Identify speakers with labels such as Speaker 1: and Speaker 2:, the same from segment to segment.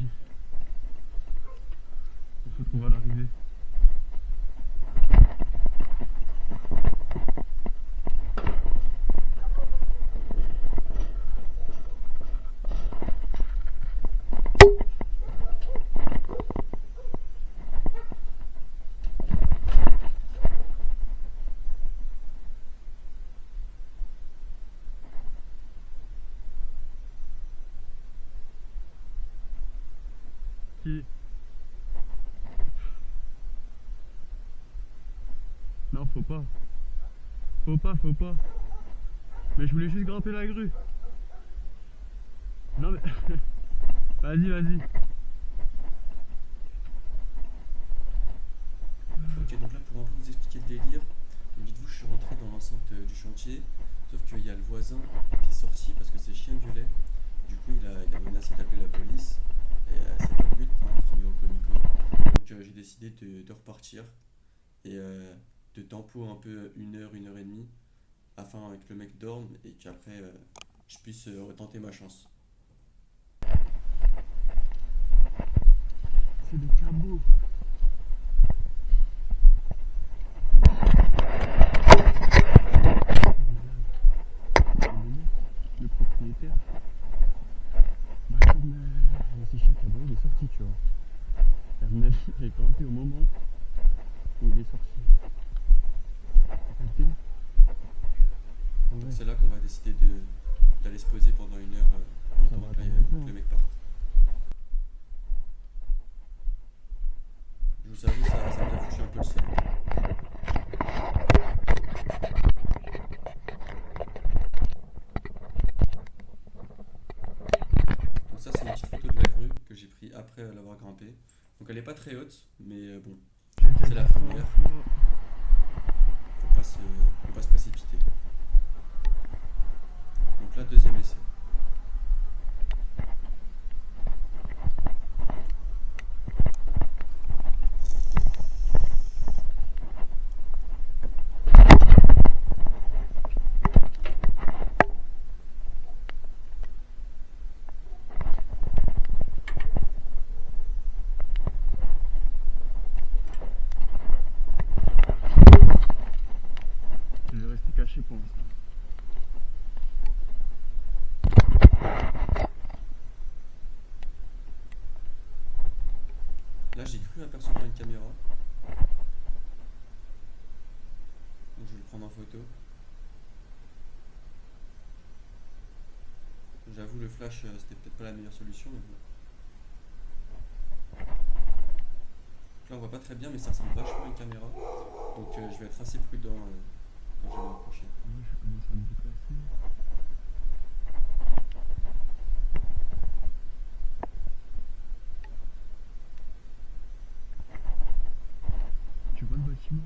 Speaker 1: parti. On se retrouve à l'arrivée. Qui? Non, faut pas. Faut pas. Mais je voulais juste grimper la grue. Non mais... Vas-y.
Speaker 2: Ok, donc là pour un peu vous expliquer le délire, donc dites-vous je suis rentré dans l'enceinte du chantier, sauf qu'il y a le voisin qui est sorti parce que ses chiens gueulaient. Du coup il a menacé d'appeler la police, et c'est pas le but, hein, son numéro comico. Donc j'ai décidé de repartir et de tempo un peu une heure et demie, afin que le mec dorme et qu'après je puisse retenter ma chance.
Speaker 1: C'est le cabot. Le propriétaire. Bah comme c'est chaque cabot, il est sorti, tu vois. Et à mon avis, il est grimpé au moment où il est sorti. T'as capté?
Speaker 2: Donc
Speaker 1: Ouais.
Speaker 2: c'est là qu'on va décider d'aller se poser pendant une heure en
Speaker 1: Ça
Speaker 2: attendant
Speaker 1: va
Speaker 2: que,
Speaker 1: attendre un peu,
Speaker 2: que
Speaker 1: hein.
Speaker 2: le mec parte. Je vous avoue, ça m'a foutu un peu le seum. Donc ça c'est une petite photo de la grue que j'ai pris après l'avoir grimpée. Donc elle est pas très haute, mais bon,
Speaker 1: J'ai déjà
Speaker 2: c'est la
Speaker 1: dit 100
Speaker 2: première,
Speaker 1: fois.
Speaker 2: faut pas se précipiter. Donc là, deuxième essai.
Speaker 1: Je vais rester caché pour l'instant.
Speaker 2: Là j'ai cru apercevoir une caméra, donc je vais le prendre en photo. J'avoue le flash c'était peut-être pas la meilleure solution, mais bon. Donc là on voit pas très bien, mais ça ressemble vachement à une caméra, donc je vais être assez prudent quand je vais m'approcher.
Speaker 1: Moi je commence à me déplacer. Tu vois le bâtiment?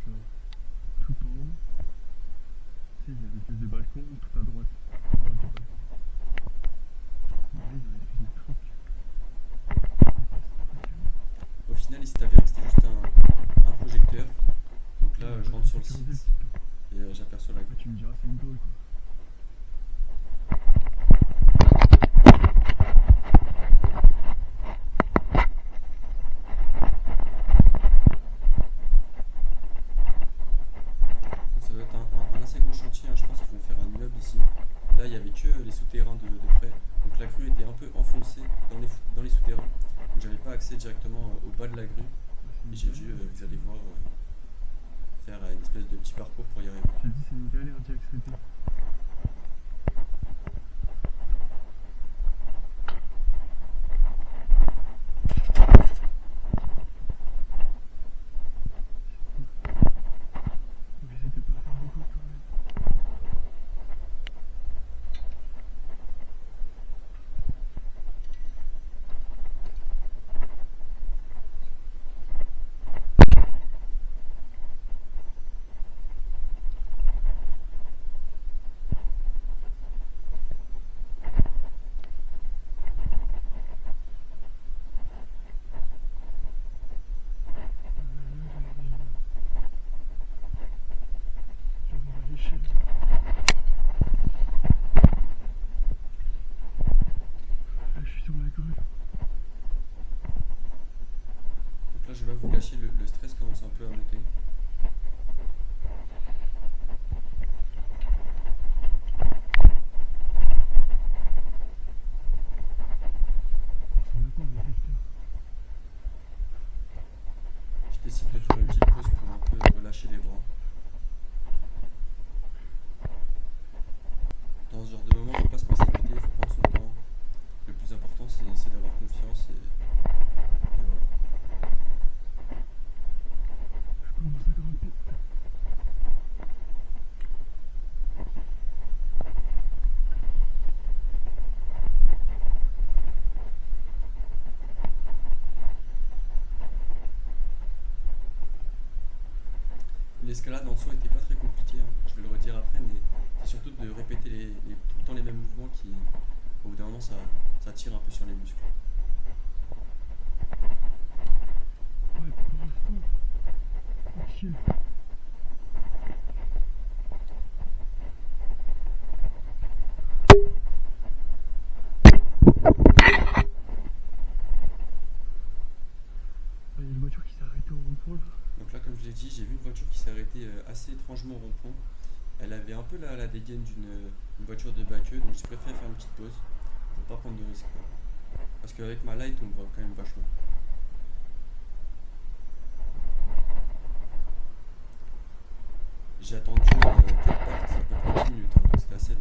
Speaker 1: Genre tout en haut. Tu sais, il y a une espèce de balcon tout à droite. À droite du balcon. Là, il y a une espèce de truc.
Speaker 2: Au final il s'est avéré que c'était juste un projecteur, donc là je rentre sur le
Speaker 1: Sécuriser le
Speaker 2: site
Speaker 1: petit peu.
Speaker 2: et j'aperçois la
Speaker 1: Après
Speaker 2: grue.
Speaker 1: tu me diras c'est une tôle quoi.
Speaker 2: Ça doit être un assez gros chantier, hein. Je pense qu'ils vont faire un immeuble ici. Là, il n'y avait que les souterrains de près. Donc la grue était un peu enfoncée dans les souterrains. Donc j'avais pas accès directement au bas de la grue. Et j'ai dû, vous allez voir, faire une espèce de petit parcours pour y arriver.
Speaker 1: J'ai dit c'est une galère d'y accéder. Faut que j'essaie de pas faire beaucoup quand même.
Speaker 2: vous cacher, le stress commence un peu à monter.
Speaker 1: C'est maintenant le détecteur.
Speaker 2: Je décide de faire une petite pause pour un peu relâcher les bras. Dans ce genre de moment, il ne faut pas se précipiter, il faut prendre son temps. Le plus important, c'est d'avoir confiance et voilà.
Speaker 1: Je commence à grimper.
Speaker 2: L'escalade en soi était pas très compliquée, hein. Je vais le redire après, mais c'est surtout de répéter tout le temps les mêmes mouvements qui, au bout d'un moment, ça tire un peu sur les muscles.
Speaker 1: Ouais, pour l'instant. Ok. Il y a une voiture qui s'est arrêtée au rond-point là.
Speaker 2: Donc là, comme je l'ai dit, j'ai vu une voiture qui s'est arrêtée assez étrangement au rond-point. Elle avait un peu la dégaine d'une voiture de baqueux, donc j'ai préféré faire une petite pause pour pas prendre de risques, quoi. Parce qu'avec ma light, on voit quand même vachement. J'ai attendu qu'elle parte à peu près 10 minutes, hein, donc c'était assez long.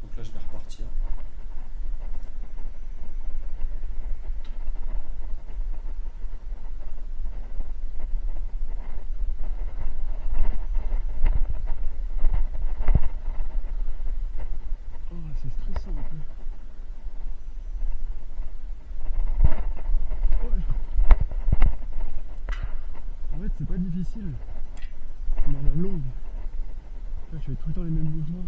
Speaker 2: Donc là, je vais repartir.
Speaker 1: Oh, c'est stressant un peu. Ouais. En fait, c'est pas difficile, mais à la longue. Là, tu fais tout le temps les mêmes mouvements.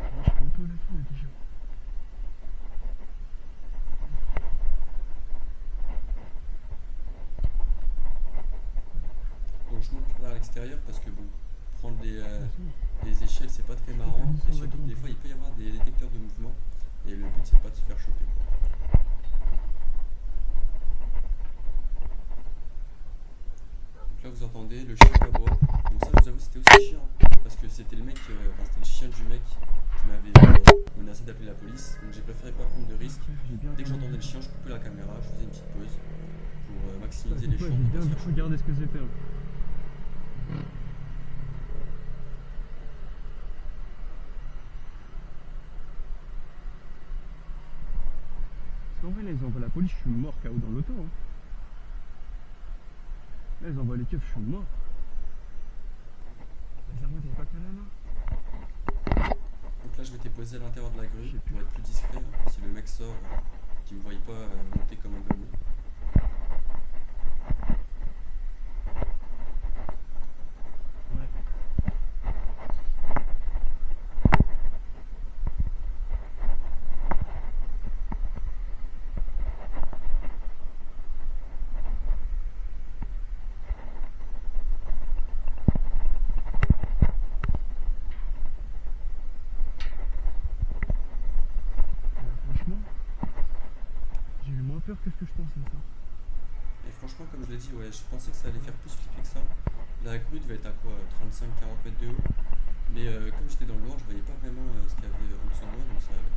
Speaker 1: Là, je suis un peu à la fin là, déjà.
Speaker 2: Donc je monte là à l'extérieur parce que bon, prendre
Speaker 1: De toute façon,
Speaker 2: les échelles c'est pas très marrant et surtout que des fois il peut y avoir des détecteurs de mouvement et le but c'est pas de se faire choper, quoi. Donc là vous entendez le chien qui aboie. Donc ça je vous avoue c'était aussi chiant parce que c'était le mec, c'était le chien du mec qui m'avait menacé d'appeler la police. Donc j'ai préféré pas prendre de risques.
Speaker 1: j'ai bien
Speaker 2: Dès que
Speaker 1: regardé.
Speaker 2: j'entendais le chien je coupais la caméra, je faisais une petite pause pour maximiser les
Speaker 1: Ouais,
Speaker 2: chances
Speaker 1: j'ai
Speaker 2: de pas
Speaker 1: bien
Speaker 2: se
Speaker 1: vu
Speaker 2: faire choper.
Speaker 1: regarder ce que c'était. Hein. Parce qu'en vrai, là, ils envoient la police, je suis mort KO dans l'auto. Hein. Là, ils envoient les keufs, je suis mort. Bizarrement, t'avais pas qu'à là.
Speaker 2: Donc là je m'étais posé à l'intérieur de la grue
Speaker 1: Je sais plus.
Speaker 2: pour être plus discret, hein, si le mec sort, qu'il me voie pas monter comme un golemon.
Speaker 1: Ouais. Franchement, j'ai eu moins peur que ce que je pensais, ça.
Speaker 2: Et franchement, comme je l'ai dit, ouais, je pensais que ça allait faire plus flipper que ça. La grue devait être à quoi, 35-40 mètres de haut. Mais comme j'étais dans le noir, je voyais pas vraiment ce qu'il y avait en dessous de moi, donc ça allait.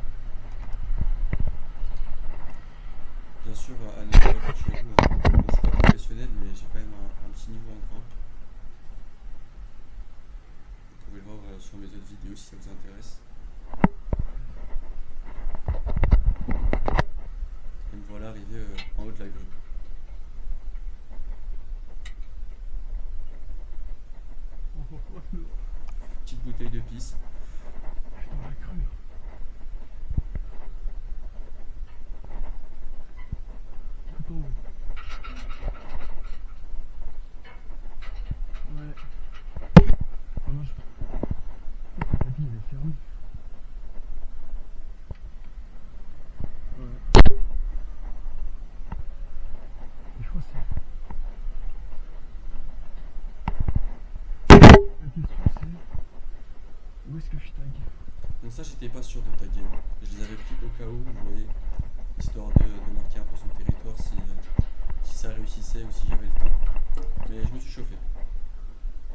Speaker 2: Bien sûr, à ne pas le faire chez vous, hein. Bon, je suis pas professionnel, mais j'ai quand même un petit niveau en grimpe. Vous pouvez le voir sur mes autres vidéos si ça vous intéresse. Et me voilà arrivé en haut de la grue. Petite bouteille de pisse.
Speaker 1: Je suis dans la crue. Tout en haut. Ouais. Oh non, le tapis il est fermé. Ouais. Où est-ce que je tag?
Speaker 2: Donc ça, j'étais pas sûr de taguer. Je les avais pris au cas où, vous voyez, histoire de marquer un peu son territoire si ça réussissait ou si j'avais le temps. Mais je me suis chauffé.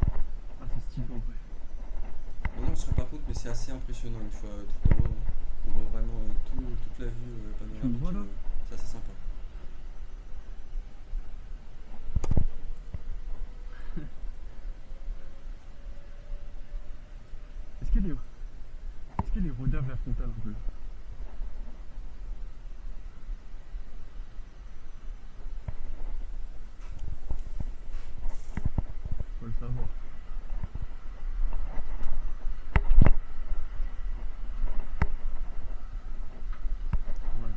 Speaker 1: Ah, c'est stylé en vrai.
Speaker 2: Bon, là, on se rend pas compte, mais c'est assez impressionnant une fois tout en haut. Hein. On voit vraiment toute la vue
Speaker 1: Tu me vois, là
Speaker 2: panoramique. C'est assez sympa.
Speaker 1: Est-ce qu'elle est rodave la frontale un peu? Faut le savoir. Ouais.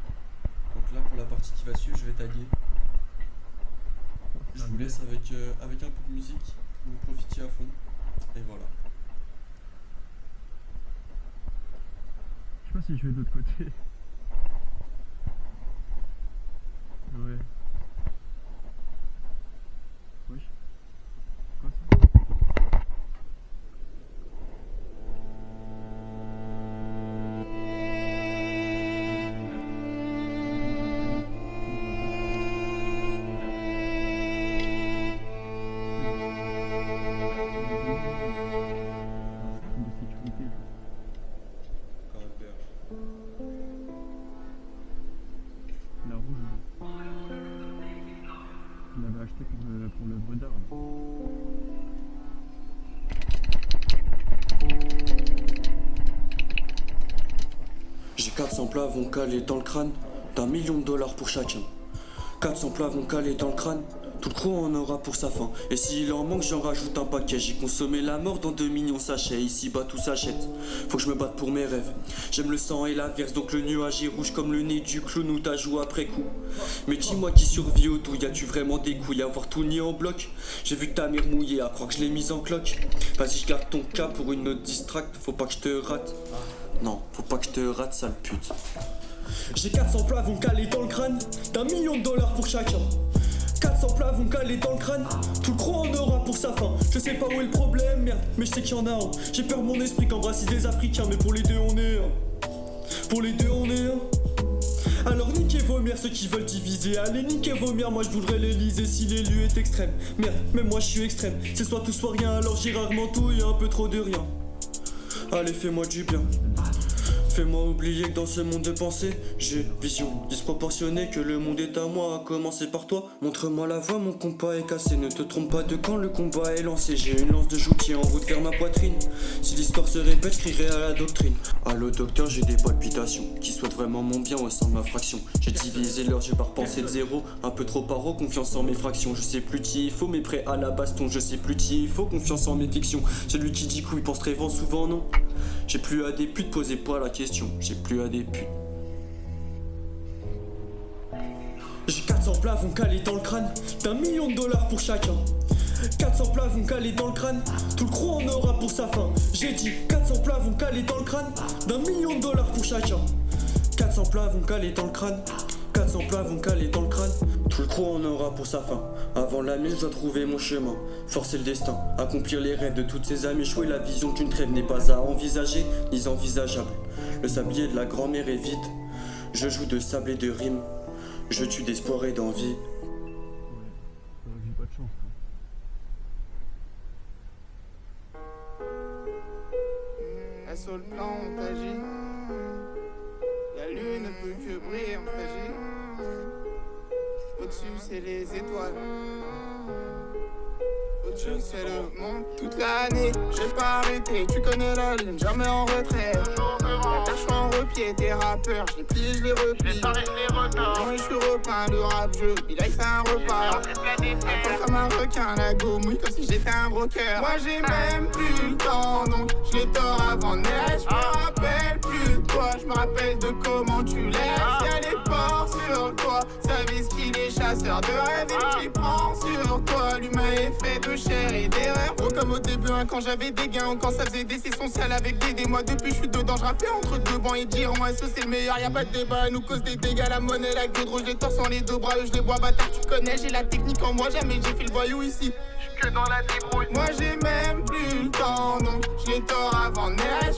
Speaker 2: Donc là, pour la partie qui va suivre, je vais taguer. Je vous laisse avec un peu de musique, vous profitiez à fond. Et voilà.
Speaker 1: Je sais pas si je vais de l'autre côté. Ouais. Wesh. Quoi ça? De sécurité.
Speaker 2: Encore un peu.
Speaker 1: La rouge, je l'avais acheté pour l'œuvre d'art. Là.
Speaker 3: J'ai 400 plats vont caler dans le crâne, d'1 million de dollars pour chacun. 400 plats vont caler dans le crâne, tout le crew en aura pour sa faim. Et s'il en manque, j'en rajoute un paquet. J'ai consommé la mort dans 2 millions sachets. Ici bas tout s'achète, faut que je me batte pour mes rêves. J'aime le sang et la verse, donc le nuage est rouge comme le nez du clown ou ta joue après coup. Mais dis-moi qui survit au douille, as-tu vraiment des couilles à avoir tout nié en bloc? J'ai vu ta mère mouillée, à croire que je l'ai mise en cloque. Vas-y, je garde ton cas pour une autre distract, faut pas que je te rate. Non, faut pas que je te rate, sale pute. J'ai 400 plats vont caler dans le crâne, d'1 million de dollars pour chacun. 400 plats vont caler dans le crâne, tout le crew en aura pour sa faim. Je sais pas où est le problème, merde, mais je sais qu'il y en a un. J'ai peur de mon esprit qu'embrasse des Africains, mais pour les deux on est un. Pour les deux on est un. Alors niquez vos mères ceux qui veulent diviser. Allez niquez vos mères, moi je voudrais l'Elysée si l'élu est extrême. Merde, même moi je suis extrême. C'est soit tout soit rien, alors j'ai rarement tout et un peu trop de rien. Allez fais-moi du bien. Fais-moi oublier que dans ce monde de pensée, j'ai vision disproportionnée, que le monde est à moi, à commencer par toi. Montre-moi la voie, mon compas est cassé. Ne te trompe pas de quand le combat est lancé. J'ai une lance de joutier en route vers ma poitrine. Si l'histoire se répète, je crierai à la doctrine. Allô docteur, j'ai des palpitations qui souhaitent vraiment mon bien au sein de ma fraction. J'ai divisé l'heure, j'ai pas repensé de zéro. Un peu trop paro, confiance en mes fractions. Je sais plus qui il faut, mais prêt à la baston. Je sais plus qui il faut, confiance en mes fictions. Celui qui dit couille pense très vent, souvent non. J'ai plus à des putes, posez pas la question. J'ai plus à des putes. J'ai 400 plats vont caler dans le crâne, d'1 million de dollars pour chacun. 400 plats vont caler dans le crâne, tout le crew en aura pour sa faim. J'ai dit 400 plats vont caler dans le crâne, d'1 million de dollars pour chacun. 400 plats vont caler dans le crâne, 400 plats vont caler dans le crâne, tout le crew en aura pour sa faim. Avant la mille, je dois trouver mon chemin, forcer le destin, accomplir les rêves de toutes ces âmes échouées. La vision d'une trêve n'est pas à envisager, ni envisageable. Le sablier de la grand-mère est vide, je joue de sable et de rimes, je tue d'espoir et d'envie.
Speaker 1: Ouais, c'est vrai que j'ai pas de chance. Hein.
Speaker 4: Sur le plan, on t'agit. La lune ne peut que briller, on t'agit. Au-dessus, c'est les étoiles. Au-dessus, c'est le monde. Toute l'année, j'ai pas arrêté. Tu connais la ligne, jamais en retrait. La tâche en repied, des rappeurs. Je les plie, je les replie. Non, je suis repeint, le rap jeu. Il a fait un repas. Attends comme un requin, la go mouille comme si j'étais un broker. Moi, j'ai même plus le temps, donc je les dors avant neige. Je me rappelle plus de toi, je me rappelle de comment tu laisses. Y'a les porcs sur toi, service qu'il est chasseur de rêve. Et qui prend sur toi, l'humain est fait de chair et d'erreur. Gros comme au début, hein, quand j'avais des gains ou quand ça faisait des sessions sales avec des mois. Depuis, je suis dedans, je rappelle entre deux bancs et dire en SO c'est le meilleur, y'a pas de débat. Nous cause des dégâts, la monnaie, la gueule rouge, les torses en les deux bras, je les bois bâtard. Tu connais, j'ai la technique en moi, jamais j'ai fait le voyou ici. Que dans la débrouille. Moi j'ai même plus le temps, donc je les dors avant neige.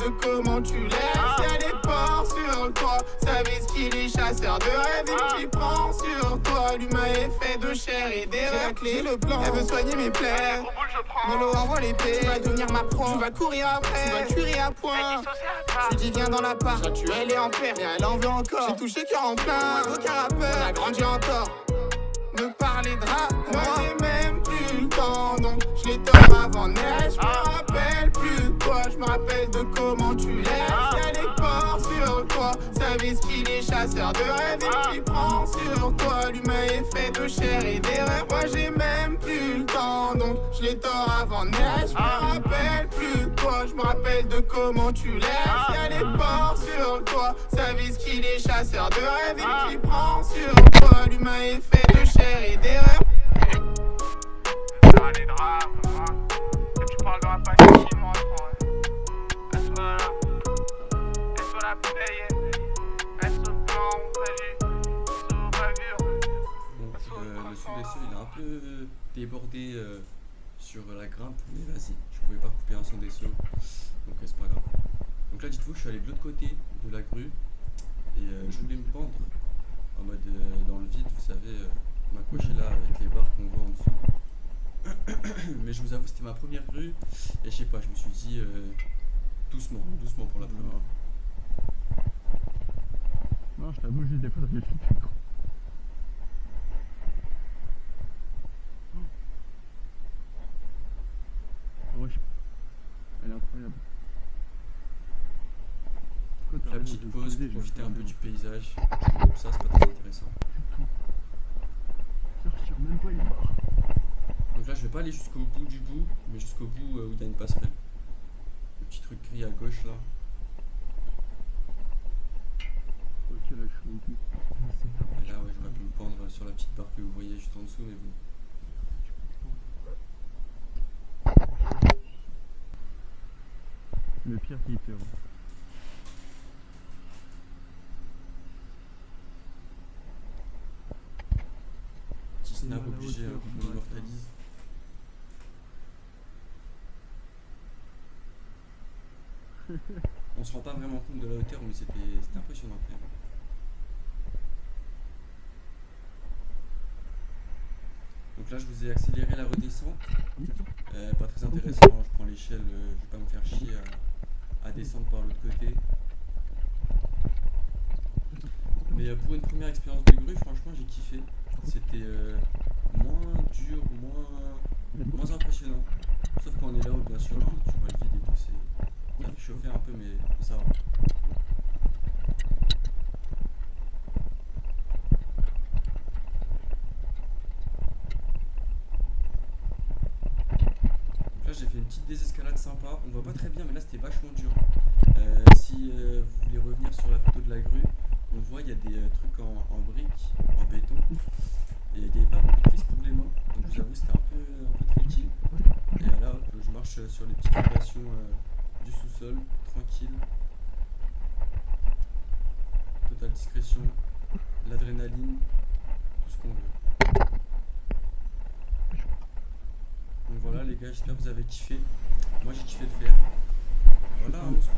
Speaker 4: de comment tu laisses. Y'a des porcs sur le toit, ça vise qu'il est chasseur de rêves. Et qui prend sur toi, l'humain est fait de chair et des rêves. J'ai la clé, le plan, elle veut soigner mes plaies. Molo envoie l'épée, tu vas devenir ma proie. Tu vas courir après, tu vas cuire à point. Je lui dis viens dans la part, tu elle est en paire, mais elle en veut encore. J'ai touché cœur en plein, aucun rappeur, on a grandi en tort. Me parler de rap, moi j'ai même plus le temps. Donc je les tords avant neige, je me rappelle plus de toi. Je me rappelle de comment tu laisses. Y'a des porcs sur toi, ça vise qu'il est chasseur de rêves. Et qui prend sur toi, l'humain est fait de chair et des rêves. Moi j'ai même plus le temps, donc je les tords avant neige. Je me rappelle plus de toi, je me rappelle de comment tu laisses. Y'a des porcs sur toi, ça vise qu'il est chasseur de rêves. Et qui prend sur toi, l'humain est fait de chair et des rêves.
Speaker 5: Les drames, et tu parleras pas facilement, elle soit là, elle soit la paye, elle soit plan, sous bavure.
Speaker 2: Bon, le sous-vaisseau il a un peu débordé sur la grimpe, mais vas-y, je pouvais pas couper un son des sauts, donc c'est pas grave. Donc là, dites-vous, je suis allé de l'autre côté de la grue et je voulais me pendre en mode dans le vide, vous savez, m'accrocher là avec les barres qu'on voit en dessous. Mais je vous avoue, c'était ma première grue et je sais pas, je me suis dit doucement pour la première.
Speaker 1: Non, je t'avoue, juste des fois ça fait flipper. Oh, elle est incroyable.
Speaker 2: La petite pause pour profiter un peu du paysage. Comme ça, c'est pas très intéressant.
Speaker 1: Je tire même pas une barre.
Speaker 2: Donc là, je vais pas aller jusqu'au bout du bout, mais jusqu'au bout où il y a une passerelle. Le petit truc gris à gauche là.
Speaker 1: Ok, là je suis au bout.
Speaker 2: Et là, ouais, j'aurais pu me pendre sur la petite barre que vous voyez juste en dessous, mais bon.
Speaker 1: Le pire hitter.
Speaker 2: Petit snap obligé qu'on immortalise. On se rend pas vraiment compte de la hauteur, mais c'était impressionnant quand même. Donc là, je vous ai accéléré la redescente. Pas très intéressant, je prends l'échelle, je vais pas me faire chier à descendre par l'autre côté. Mais pour une première expérience de grue, franchement, j'ai kiffé. C'était moins dur, moins impressionnant. Sauf quand on est là-haut, bien sûr, hein, tu vois le vide et tout, ça fait chauffer un peu, mais ça va. Donc là, j'ai fait une petite désescalade sympa. On voit pas très bien, mais là, c'était vachement dur. Si vous voulez revenir sur la photo de la grue, on voit il y a des trucs en briques, en béton. Et il n'y avait pas beaucoup de prise pour les mains, donc je vous avoue c'était un peu tricky. Et là hop, je marche sur les petites fondations du sous-sol, tranquille. Totale discrétion, l'adrénaline, tout ce qu'on veut. Donc voilà les gars, j'espère que vous avez kiffé. Moi j'ai kiffé le faire. Voilà, on se